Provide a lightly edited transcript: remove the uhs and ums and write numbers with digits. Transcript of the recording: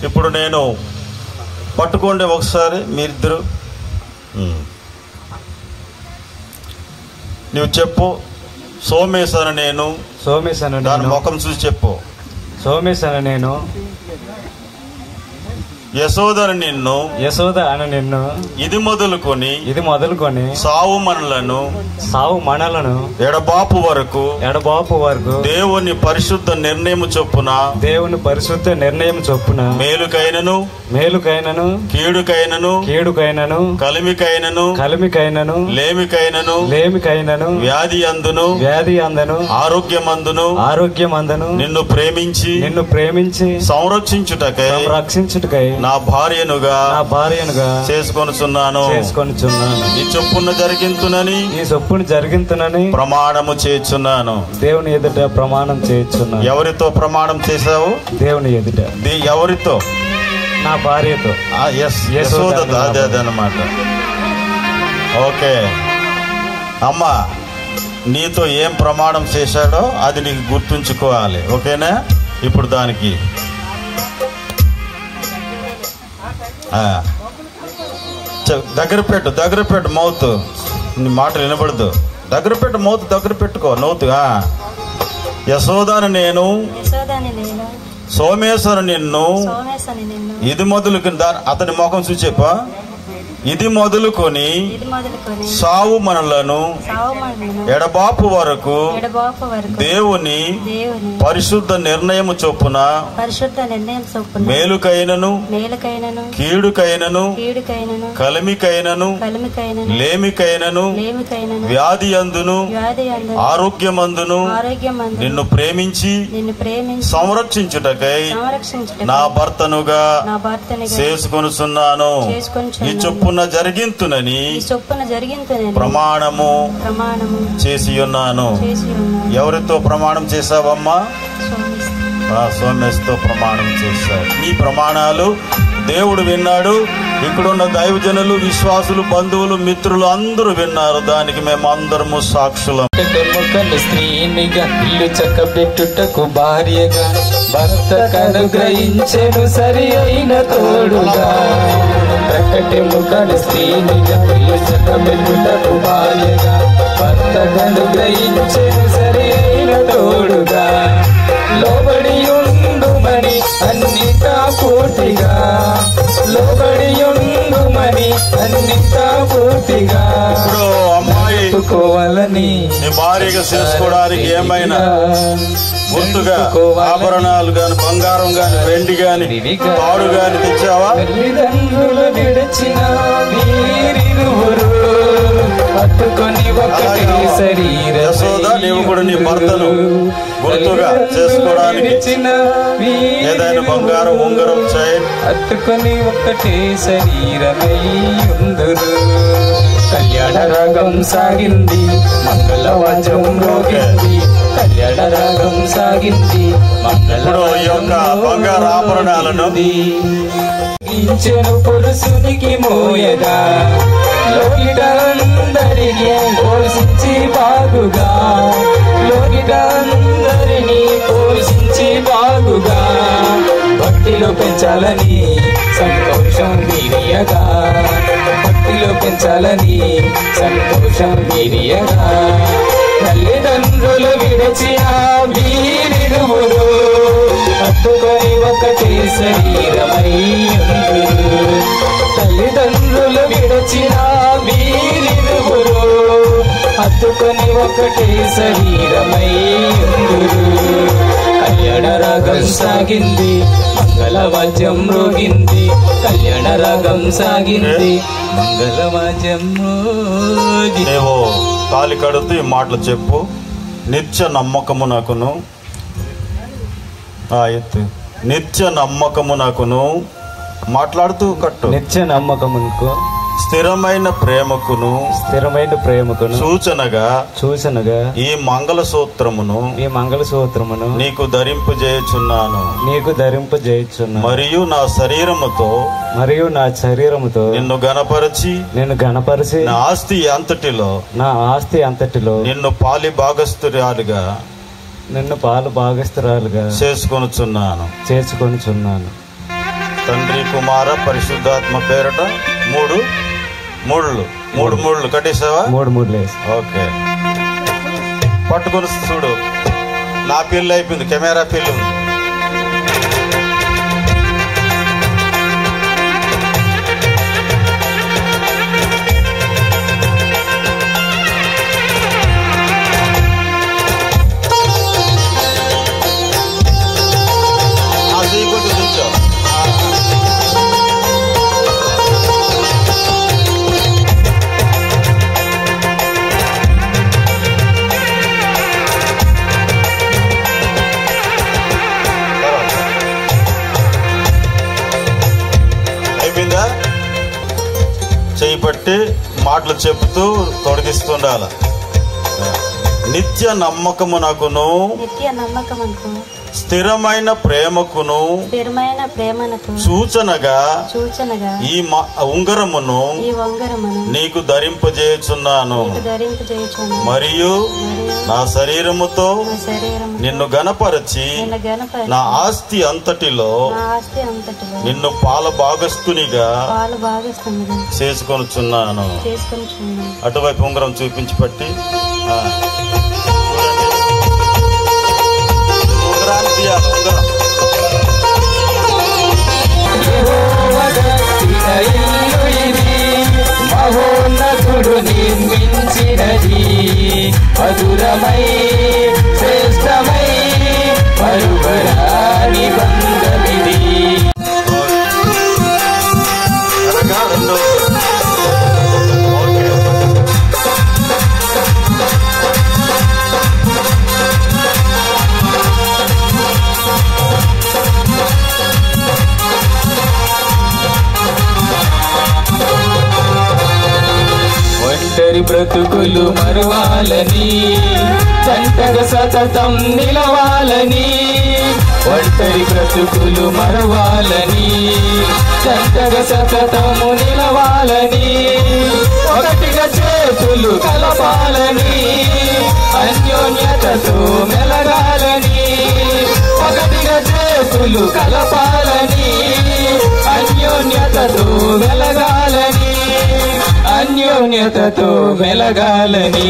ఇప్పుడు నేను పట్టుకోండి ఒకసారి మీరిద్దరు. నువ్వు చెప్పు. సోమేశ్ అని నేను. దాని ముఖం చూసి చెప్పు. సోమేశ్ అని నేను. యశోద అని నిన్ను. ఇది మొదలుకొని సావు మనలను ఎడబాపు వరకు దేవుని పరిశుద్ధ నిర్ణయం చొప్పున మేలుకైనను కీడుకైనను కలిమికైనను లేమికైనను వ్యాధి అందును ఆరోగ్యమందును నిన్ను ప్రేమించి సంరక్షించుటకై నా భార్యనుగా చేసుకొనుచున్నాను. ఈ చొప్పున జరిగింతునని ప్రమాణము చేయుచున్నాను. దేవుని ఎదుట ప్రమాణం చేయుచున్నాను. ఎవరితో ప్రమాణం చేశావు? దేవుని ఎదుట. ఎవరితో? నా భార్యతో. అదనమాట. ఓకే అమ్మా, నీతో ఏం ప్రమాణం చేశాడో అది నీకు గుర్తుంచుకోవాలి. ఓకేనా? ఇప్పుడు దానికి దగ్గర పెట్టు మౌత్. నీ మాటలు వినబడదు. దగ్గర పెట్టుకో నోతు. యశోదాను నేను, సోమేశ్వరు నిన్ను. ఇది మొదలుకొని అతని ముఖం చూసి చెప్పా. ఇది మొదలుకొని సావు మనలను ఎడబాపు వరకు దేవుని పరిశుద్ధ నిర్ణయము చొప్పున మేలుకైనను కీడుకైనను కలిమికైనను లేమికైనను వ్యాధి అందును ఆరోగ్యమందును నిన్ను ప్రేమించి సంరక్షించుటకై నా భర్తనుగా చేసుకొనుచున్నాను. ఈ చొప్పున జరిగింతునని ప్రమాణము చేసి ఉన్నాను. ఎవరితో ప్రమాణం చేశావమ్మా? సోమేశ్తో ప్రమాణం చేశావు. ఈ ప్రమాణాలు దేవుడు విన్నాడు. ఇక్కడున్న దైవజనులు, విశ్వాసులు, బంధువులు, మిత్రులు అందరూ విన్నారు. దానికి మేము అందరము సాక్షులం. స్త్రీనిగా ఇల్లు చక్కబెట్టుటకు భార్యగా భర్తకు అనుగ్రహించెను సరి అయిన తోడుగా. ప్రకటముకను స్త్రీనిగా ఇల్లు చక్కబెట్టుటకు భార్యగా భర్తకు అనుగ్రహించెను సరి అయిన తోడుగా. లోబడి ఉండుమని అన్నిటా పూర్తిగా అమ్మాయి భార్యగా చేసుకోవడానికి ఏమైనా గుర్తుగా ఆభరణాలు గాని, బంగారం గాని, వెండి గాని, తాడు గాని తెచ్చావా? తల్లిదండ్రులు విడిచిన వీరిరువురు పట్టుకొని ఒకటి శరీర. యశోద, నీవు కూడా నీ భర్తను గుర్తుగా చేసుకోవడానికి ఏదైనా బంగారం, ఉంగరం, చైన్ పట్టుకొని ఒకటే శరీరమై ఉందురు. కళ్యాణ రాగం సాగింది, మంగళవాద్యం మ్రోగింది. కళ్యాణ రాగం సాగింది, మంగళవాద్యం బంగారు ఆభరణాలను ఇచ్చెను పురుషునికి మోయగా. లోకిటందరినీ పోషించి బాగుగా, లోకిటందరినీ పోషించి బాగుగా. భక్తిలో పెంచాలని సంతోషం వీరియగా, భక్తిలో పెంచాలని సంతోషం వీరియగా. తల్లిదండ్రులు విడిచిన వీరిరువురు పట్టుకొని ఒకటే శరీరమై ఉందురు. తల్లిదండ్రులు విడిచిన వీరిరువురు హత్తుకొని ఒకటే శరీరమై ఉందురు. కళ్యాణ రాగం సాగింది, మంగళవాద్యం మ్రోగింది. కళ్యాణ రాగం సాగింది, మంగళవాద్యం మ్రోగింది. ఏవో తాలి కడుతూ ఈ మాటలు చెప్పు. నిత్య నమ్మకమునకును నిత్య నమ్మకమునకును మాట్లాడుతూ కట్టు. నిత్య నమ్మకమునకు స్థిరమైన ప్రేమకును సూచనగా ఈ మంగళసూత్రమును నీకు ధరింపజేయుచున్నాను. మరియు నా శరీరముతో నిన్ను గణపరచి నా ఆస్తి అంతటిలో నిన్ను పాలు భాగస్తురాలుగా చేసుకొనుచున్నాను. తండ్రి కుమార పరిశుద్ధాత్మ పేరట మూడు ముళ్ళు కట్టేసావా? 3 ముళ్ళు వేసి. ఓకే, పట్టుకొని చూడు. నా పెళ్ళి అయిపోయింది, కెమెరా పెళ్ళి ఉంది. చేయి పట్టి మాటలు చెప్తూ తొలగిస్తుండాల. నిత్య నమ్మకమునకును స్థిరమైన ప్రేమకును సూచనగా ఈ ఉంగరమును నీకు ధరింపజేయుచున్నాను. మరియు నా శరీరముతో నిన్ను గణపరచి నా ఆస్తి అంతటిలో నిన్ను పాల భాగస్తునిగా చేసుకొనుచున్నాను. అటువైపు ఉంగరం చూపించి పట్టి మహోన్నతుడు నిర్మించినది మధురమై శ్రేష్టమై మరువరాని బంధమిది. ఒంటరి బ్రతుకులు మరువాలని జంటగా సతతం నిలవాలని. ఒంటరి బ్రతుకులు మరువాలని జంటగా సతతము నిలవాలని. ఒకటిగా చేతులు కలపాలని అన్యోన్యతతో మెలగాలని. ఒకటిగా చేతులు కలపాలని అన్యోన్యతతో వెలగాలని. అన్యోన్యతతో వెలగాలని.